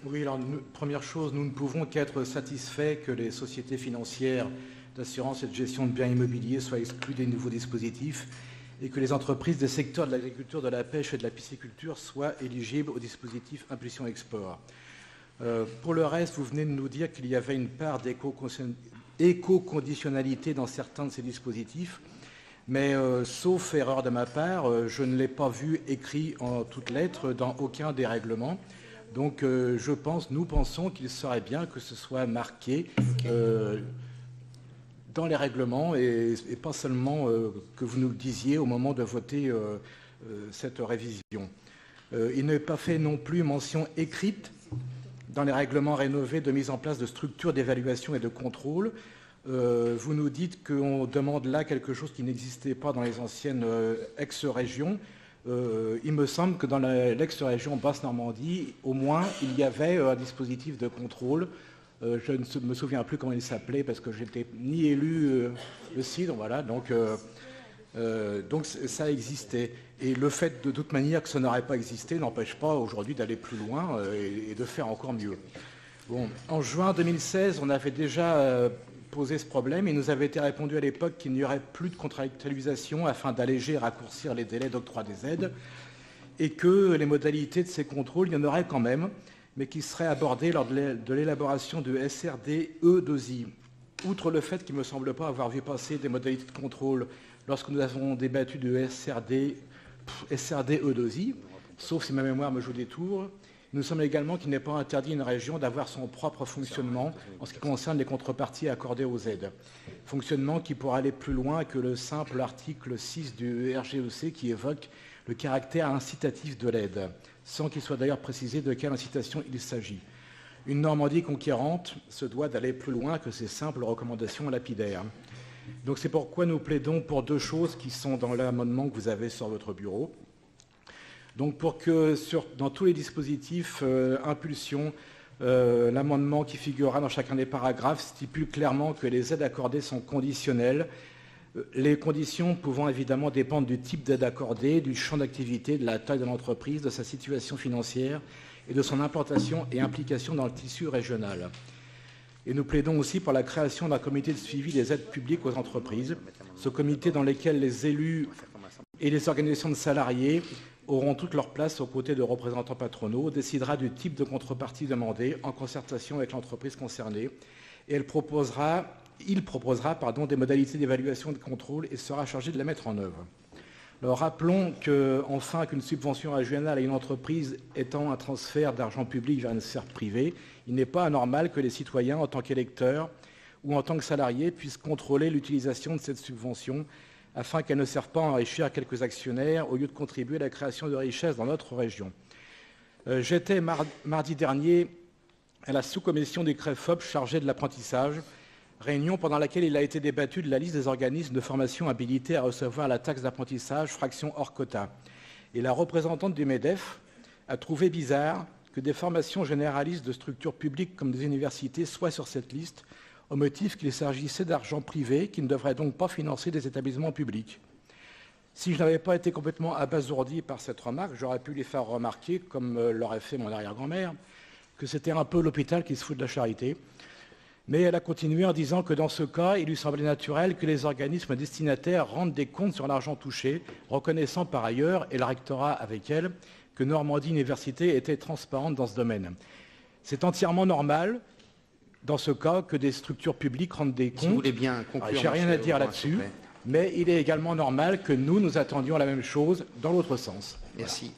Oui, alors, première chose, nous ne pouvons qu'être satisfaits que les sociétés financières d'assurance et de gestion de biens immobiliers soient exclues des nouveaux dispositifs et que les entreprises des secteurs de l'agriculture, de la pêche et de la pisciculture soient éligibles au dispositif Impulsion Export. Pour le reste, vous venez de nous dire qu'il y avait une part d'éco-conditionnalité dans certains de ces dispositifs, mais sauf erreur de ma part, je ne l'ai pas vu écrit en toutes lettres dans aucun des règlements. Donc nous pensons qu'il serait bien que ce soit marqué dans les règlements et pas seulement que vous nous le disiez au moment de voter cette révision. Il n'est pas fait non plus mention écrite dans les règlements rénovés de mise en place de structures d'évaluation et de contrôle. Vous nous dites qu'on demande là quelque chose qui n'existait pas dans les anciennes ex-régions. Il me semble que dans l'ex-région Basse-Normandie, au moins, il y avait un dispositif de contrôle. Je ne me souviens plus comment il s'appelait parce que je n'étais ni élu le CID, voilà, donc ça existait. Et le fait de toute manière que ça n'aurait pas existé n'empêche pas aujourd'hui d'aller plus loin et de faire encore mieux. Bon, en juin 2016, on avait déjà posé ce problème. Il nous avait été répondu à l'époque qu'il n'y aurait plus de contractualisation afin d'alléger et raccourcir les délais d'octroi des aides et que les modalités de ces contrôles, il y en aurait quand même, mais qui seraient abordées lors de l'élaboration de SRD-E2I. Outre le fait qu'il ne me semble pas avoir vu passer des modalités de contrôle lorsque nous avons débattu de SRD-E2I, sauf si ma mémoire me joue des tours, il nous semble également qu'il n'est pas interdit à une région d'avoir son propre fonctionnement en ce qui concerne les contreparties accordées aux aides. Fonctionnement qui pourra aller plus loin que le simple article 6 du RGEC qui évoque le caractère incitatif de l'aide, sans qu'il soit d'ailleurs précisé de quelle incitation il s'agit. Une Normandie conquérante se doit d'aller plus loin que ces simples recommandations lapidaires. Donc c'est pourquoi nous plaidons pour deux choses qui sont dans l'amendement que vous avez sur votre bureau. Donc pour que dans tous les dispositifs impulsion, l'amendement qui figurera dans chacun des paragraphes stipule clairement que les aides accordées sont conditionnelles, les conditions pouvant évidemment dépendre du type d'aide accordée, du champ d'activité, de la taille de l'entreprise, de sa situation financière et de son implantation et implication dans le tissu régional. Et nous plaidons aussi pour la création d'un comité de suivi des aides publiques aux entreprises, ce comité dans lequel les élus et les organisations de salariés auront toute leur place aux côtés de représentants patronaux, décidera du type de contrepartie demandée en concertation avec l'entreprise concernée et il proposera des modalités d'évaluation et de contrôle et sera chargé de la mettre en œuvre. Alors, rappelons enfin qu'une subvention régionale à une entreprise étant un transfert d'argent public vers une sphère privée, il n'est pas anormal que les citoyens, en tant qu'électeurs ou en tant que salariés, puissent contrôler l'utilisation de cette subvention afin qu'elle ne serve pas à enrichir quelques actionnaires au lieu de contribuer à la création de richesses dans notre région. J'étais mardi dernier à la sous-commission du CREFOP chargée de l'apprentissage, réunion pendant laquelle il a été débattu de la liste des organismes de formation habilités à recevoir la taxe d'apprentissage, fraction hors quota. Et la représentante du MEDEF a trouvé bizarre que des formations généralistes de structures publiques comme des universités soient sur cette liste, au motif qu'il s'agissait d'argent privé qui ne devrait donc pas financer des établissements publics. Si je n'avais pas été complètement abasourdi par cette remarque, j'aurais pu lui faire remarquer, comme l'aurait fait mon arrière-grand-mère, que c'était un peu l'hôpital qui se fout de la charité. Mais elle a continué en disant que dans ce cas, il lui semblait naturel que les organismes destinataires rendent des comptes sur l'argent touché, reconnaissant par ailleurs, et le rectorat avec elle, que Normandie Université était transparente dans ce domaine. C'est entièrement normal, dans ce cas, que des structures publiques rendent des comptes. Si vous voulez bien conclure, j'ai rien à dire là-dessus, mais il est également normal que nous attendions la même chose dans l'autre sens. Merci. Voilà.